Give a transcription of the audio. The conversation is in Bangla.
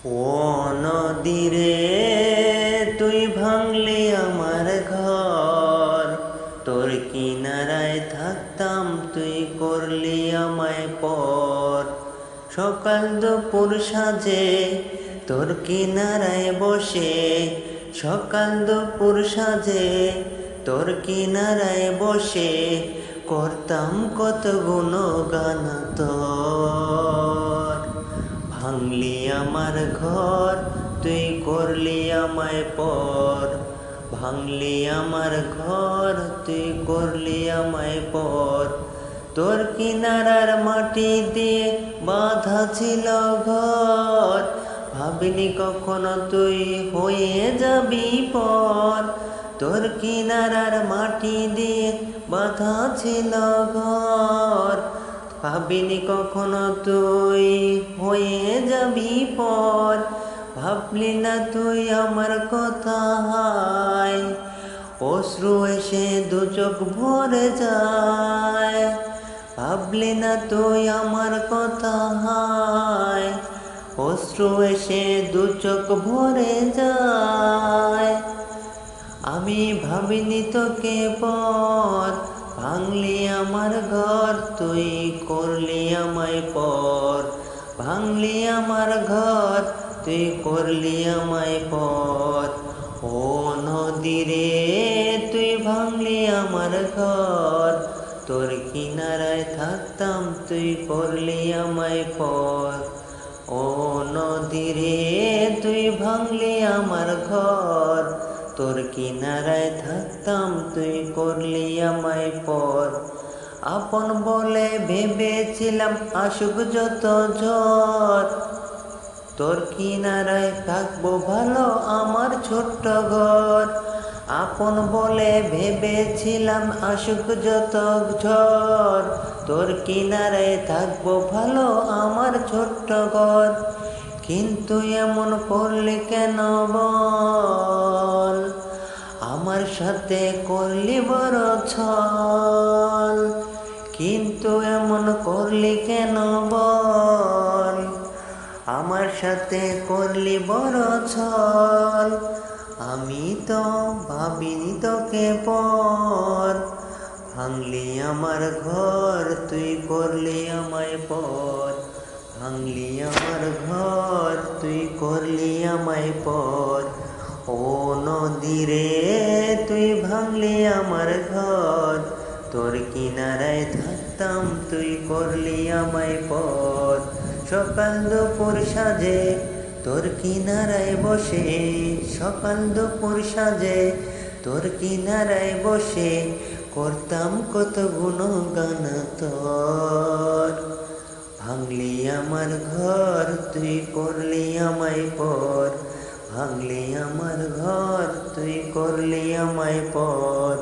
ও নদীরে তুই ভাঙলি আমার ঘর, তোর কিনারায় থাকতাম তুই করলি আমায় পর। সকাল দুপুর সাজে তোর কিনারায় বসে, সকাল দুপুর সাজে তোর কিনারায় বসে করতাম কত গুণগান তোর। ভাঙলি আমার ঘর তুই করলি আমায় পর, ভাঙলি আমার ঘর তুই করলি আমায় পর। তোর কিনারার মাটি দিয়ে বাঁধা ছিল ঘর, ভাবিনি কখনো তুই হয়ে যাবি পর। তোর কিনারার মাটি দিয়ে বাঁধা ছিল ঘর, ভাবিনি কখনো তুই হয়ে যাবি পর। ভাবলি না তুই আমার কথা, হায় অশ্রু এসে দু চোখ ভরে যায়। ভাবলি না তুই আমার কথা, হায় অশ্রু এসে দু চোখ ভরে যায়। আমি ভাবিনি তোকে পর, ভাঙলি আমার ঘর তুই করলি আমায় পর। ভাঙলি আমার ঘর তুই করলি আমায় পর। ও নদীরে তুই ভাঙলি আমার ঘর, তোর কিনারায় থাকতাম তুই করলি আমায় পর। ও নদীরে তুই ভাঙলি আমার ঘর, তোর কিনারায় থাকতাম তুই করলি আমায় পর। আপন বলে ভেবেছিলাম আসুক যত ঝড়, তোর কিনারায় থাকবো ভালো আমার ছোট্ট ঘর। আপন বলে ভেবেছিলাম আসুক যত ঝড়, তোর কিনারায় থাকবো ভালো আমার ছোট্ট ঘর। কিন্তু এমন করলি কেন বল, আমার সাথে করলি বড় ছল। কিন্তু এমন করলি কেন বল, আমার সাথে করলি বড় ছল। আমি তো ভাবিনি তোকে পর, ভাঙলি আমার ঘর তুই করলি আমায় পর। ভাঙলি আমার ঘর তুই করলি আমায় পর। ও নদীরে তুই ভাঙলি আমার ঘর, তোর কিনারায় থাকতাম তুই করলি আমায় পর। সকাল দুপুর সাজে তোর কিনারায় বসে, সকাল দুপুর সাজে তোর কিনারায় বসে করতাম কত গুণগান তোর। ভাঙলি আমার ঘর তুই করলি আমায় পর, ভাঙলি আমার ঘর তুই করলি আমায় পর।